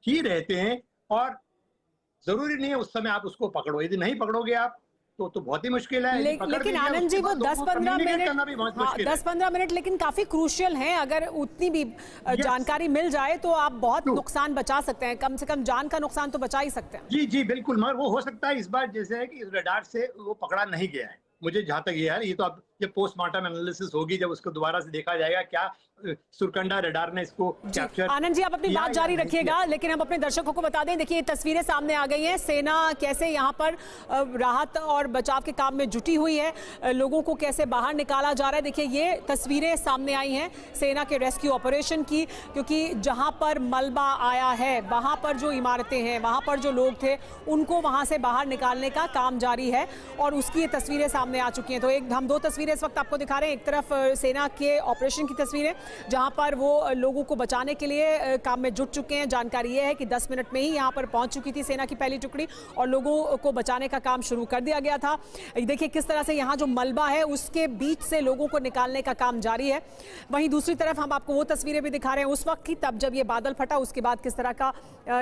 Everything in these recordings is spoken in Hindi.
ही रहते हैं और ज़रूरी नहीं है उस समय आप उसको पकड़ो। यदि नहीं पकड़ोगे आप तो बहुत ही मुश्किल है। यदि पकड़ भी लेकिन लिया आनंद उसके जी वो बाद लोगों को 10-15 कम्युनिकेट मिनट, करना भी बहुत हाँ मुश्किल है। 10-15 मिनट लेकिन काफी क्रूशियल हैं। अगर उतनी भी यस, जानकारी मिल जाए तो आप बहुत ट्रू। नुकसान बचा सकते हैं, कम से कम जान का नुकसान तो बचा ही सकते हैं। जी, जी, बिल्कुल, मगर वो हो सकता है इस बार जैसे है कि रडार से वो पकड़ा नहीं गया है। मुझे जहाँ तक ये है, ये तो अब जब पोस्टमार्टम एनालिसिस होगी, जब उसको दोबारा से देखा जाएगा क्या सुरकंडा रडार ने इसको जी कैप्चर आनंद जी, आप अपनी किया बात या जारी नहीं किया। रखिएगा, लेकिन हम अपने दर्शकों को बता दें, देखिए ये तस्वीरें सामने आ गई हैं। सेना कैसे यहाँ पर राहत और बचाव के काम में जुटी हुई है, लोगों को कैसे बाहर निकाला जा रहा है। देखिए ये तस्वीरें सामने आई हैं सेना के रेस्क्यू ऑपरेशन की, क्योंकि जहाँ पर मलबा आया है वहाँ पर जो इमारतें हैं, वहाँ पर जो लोग थे, उनको वहाँ से बाहर निकालने का काम जारी है और उसकी ये तस्वीरें सामने आ चुकी हैं। तो एक हम दो तस्वीरें इस वक्त आपको दिखा रहे हैं। एक तरफ सेना के ऑपरेशन की तस्वीरें जहाँ पर वो लोगों को बचाने के लिए काम में जुट चुके हैं। जानकारी ये है कि 10 मिनट में ही यहाँ पर पहुंच चुकी थी सेना की पहली टुकड़ी और लोगों को बचाने का काम शुरू कर दिया गया था। देखिए किस तरह से यहाँ जो मलबा है उसके बीच से लोगों को निकालने का काम जारी है। वहीं दूसरी तरफ हम आपको वो तस्वीरें भी दिखा रहे हैं उस वक्त की, तब जब ये बादल फटा उसके बाद किस तरह का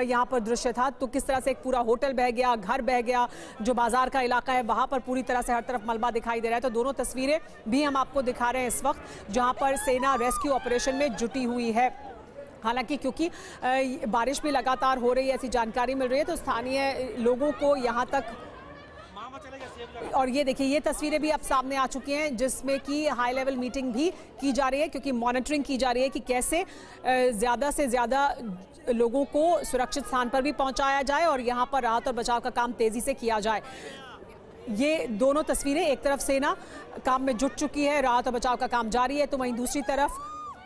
यहाँ पर दृश्य था। तो किस तरह से एक पूरा होटल बह गया, घर बह गया, जो बाजार का इलाका है वहाँ पर पूरी तरह से हर तरफ मलबा दिखाई दे रहा है। तो दोनों तस्वीरें भी हम आपको दिखा रहे हैं इस वक्त जहाँ पर सेना रेस्क्यू ऑपरेशन में जुटी हुई है। हालांकि क्योंकि बारिश भी लगातार हो रही है, ऐसी जानकारी मिल रही है, तो स्थानीय लोगों को यहाँ तक, और ये देखिए ये तस्वीरें भी अब सामने आ चुकी हैं जिसमें कि हाई लेवल मीटिंग भी की जा रही है, क्योंकि मॉनिटरिंग की जा रही है कि कैसे ज़्यादा से ज़्यादा लोगों को सुरक्षित स्थान पर भी पहुंचाया जाए और यहाँ पर राहत और बचाव का काम तेज़ी से किया जाए। ये दोनों तस्वीरें, एक तरफ सेना काम में जुट चुकी है, राहत और बचाव का काम जारी है, तो वहीं दूसरी तरफ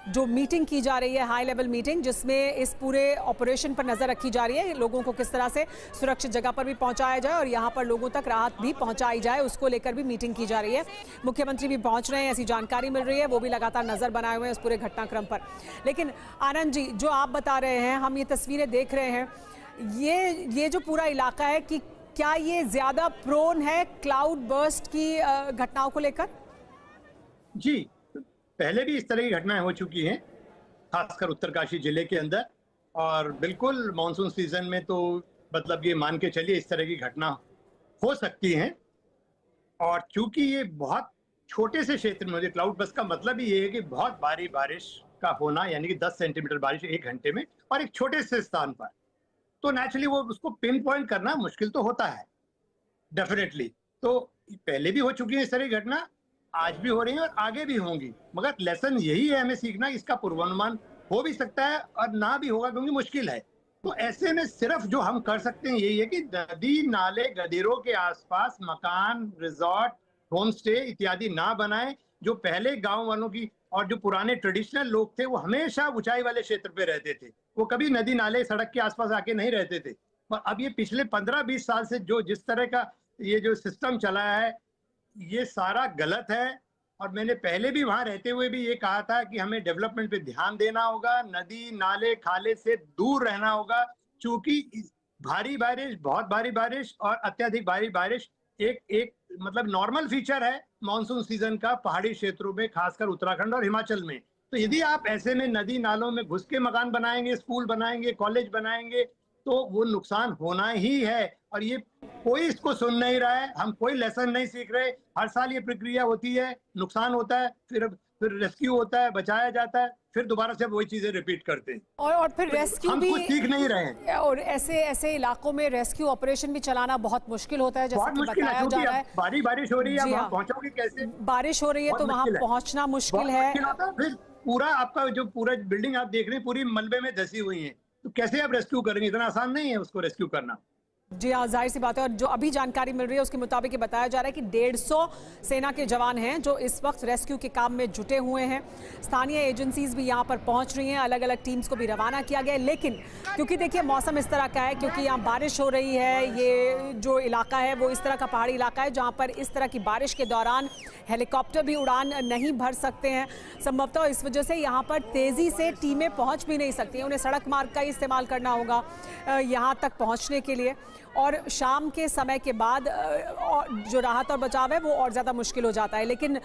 जो मीटिंग की जा रही है, हाई लेवल मीटिंग, जिसमें इस पूरे ऑपरेशन पर नजर रखी जा रही है, लोगों को किस तरह से सुरक्षित जगह पर भी पहुंचाया जाए और यहां पर लोगों तक राहत भी पहुंचाई जाए, उसको लेकर भी मीटिंग की जा रही है। मुख्यमंत्री भी पहुंच रहे हैं, ऐसी जानकारी मिल रही है, वो भी लगातार नजर बनाए हुए हैं इस पूरे घटनाक्रम पर। लेकिन आनंद जी, जो आप बता रहे हैं, हम ये तस्वीरें देख रहे हैं, ये जो पूरा इलाका है, कि क्या ये ज्यादा प्रोन है क्लाउड बर्स्ट की घटनाओं को लेकर? जी, पहले भी इस तरह की घटनाएं हो चुकी हैं, खासकर उत्तरकाशी जिले के अंदर, और बिल्कुल मानसून सीजन में तो मतलब ये मान के चलिए इस तरह की घटना हो सकती है। और चूंकि ये बहुत छोटे से क्षेत्र में, क्लाउड बस्ट का मतलब ही ये है कि बहुत भारी बारिश का होना, यानी कि 10 सेंटीमीटर बारिश 1 घंटे में और एक छोटे से स्थान पर, तो नेचुरली वो उसको पिन पॉइंट करना मुश्किल तो होता है, डेफिनेटली। तो पहले भी हो चुकी है इस तरह की घटना, आज भी हो रही है और आगे भी होंगी, मगर लेसन यही है हमें सीखना, इसका पूर्वानुमान हो भी सकता है और ना भी होगा क्योंकि मुश्किल है। तो ऐसे में सिर्फ जो हम कर सकते हैं यही है कि नदी नाले गदेरों के आसपास मकान, रिजॉर्ट, होम स्टे इत्यादि ना बनाएं। जो पहले गांव वालों की और जो पुराने ट्रेडिशनल लोग थे वो हमेशा ऊंचाई वाले क्षेत्र पे रहते थे, वो कभी नदी नाले सड़क के आसपास आके नहीं रहते थे। पर अब ये पिछले 15-20 साल से जो जिस तरह का ये जो सिस्टम चला है, ये सारा गलत है। और मैंने पहले भी वहां रहते हुए भी ये कहा था कि हमें डेवलपमेंट पे ध्यान देना होगा, नदी नाले खाले से दूर रहना होगा, क्योंकि भारी बारिश, बहुत भारी बारिश और अत्यधिक भारी बारिश एक एक मतलब नॉर्मल फीचर है मानसून सीजन का पहाड़ी क्षेत्रों में, खासकर उत्तराखंड और हिमाचल में। तो यदि आप ऐसे में नदी नालों में घुस के मकान बनाएंगे, स्कूल बनाएंगे, कॉलेज बनाएंगे, तो वो नुकसान होना ही है। और ये कोई इसको सुन नहीं रहा है, हम कोई लेसन नहीं सीख रहे। हर साल ये प्रक्रिया होती है, नुकसान होता है, फिर रेस्क्यू होता है, बचाया जाता है, फिर दोबारा से वही चीजें रिपीट करते हैं और फिर तो रेस्क्यू हम भी, कुछ सीख नहीं रहे हैं। और ऐसे ऐसे इलाकों में रेस्क्यू ऑपरेशन भी चलाना बहुत मुश्किल होता है, जैसे बहुत कि मुश्किल है बताया जा क्योंकि रहा है। अब भारी बारिश हो रही है, जी वहां हाँ, पहुंचोगे कैसे? बारिश हो रही है बहुत तो वहां मुश्किल है, पहुंचना मुश्किल बहुत है। मुश्किल होता है। फिर पूरा आपका जो पूरा बिल्डिंग आप देख रहे हैं पूरी मलबे में धसी हुई है, तो कैसे आप रेस्क्यू करेंगे? इतना आसान नहीं है उसको रेस्क्यू करना। जी हाँ, जाहिर सी बात है। और जो अभी जानकारी मिल रही है उसके मुताबिक ये बताया जा रहा है कि 150 सेना के जवान हैं जो इस वक्त रेस्क्यू के काम में जुटे हुए हैं। स्थानीय एजेंसीज भी यहाँ पर पहुँच रही हैं, अलग अलग टीम्स को भी रवाना किया गया है। लेकिन क्योंकि देखिए मौसम इस तरह का है, क्योंकि यहाँ बारिश हो रही है, ये जो इलाका है वो इस तरह का पहाड़ी इलाका है जहाँ पर इस तरह की बारिश के दौरान हेलीकॉप्टर भी उड़ान नहीं भर सकते हैं संभवतः। इस वजह से यहाँ पर तेज़ी से टीमें पहुँच भी नहीं सकती हैं, उन्हें सड़क मार्ग का ही इस्तेमाल करना होगा यहाँ तक पहुँचने के लिए। और शाम के समय के बाद जो राहत और बचाव है वो और ज़्यादा मुश्किल हो जाता है। लेकिन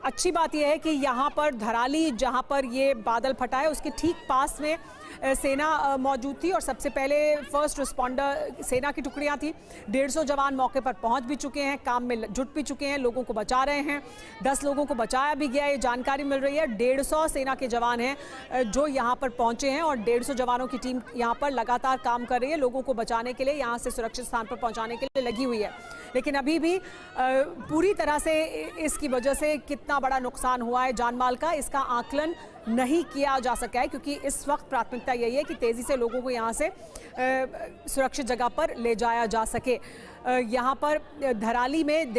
अच्छी बात यह है कि यहाँ पर धराली, जहाँ पर ये बादल फटा है, उसके ठीक पास में सेना मौजूद थी और सबसे पहले फर्स्ट रिस्पॉन्डर सेना की टुकड़ियां थी। 150 जवान मौके पर पहुंच भी चुके हैं, काम में जुट भी चुके हैं, लोगों को बचा रहे हैं। 10 लोगों को बचाया भी गया, ये जानकारी मिल रही है। 150 सेना के जवान हैं जो यहाँ पर पहुंचे हैं और 150 जवानों की टीम यहाँ पर लगातार काम कर रही है, लोगों को बचाने के लिए, यहाँ से सुरक्षित स्थान पर पहुंचाने के लिए लगी हुई है। लेकिन अभी भी पूरी तरह से इसकी वजह से कितना बड़ा नुकसान हुआ है जानमाल का, इसका आकलन नहीं किया जा सका है, क्योंकि इस वक्त प्राथमिकता यही है कि तेजी से लोगों को यहाँ से सुरक्षित जगह पर ले जाया जा सके। यहाँ पर धराली में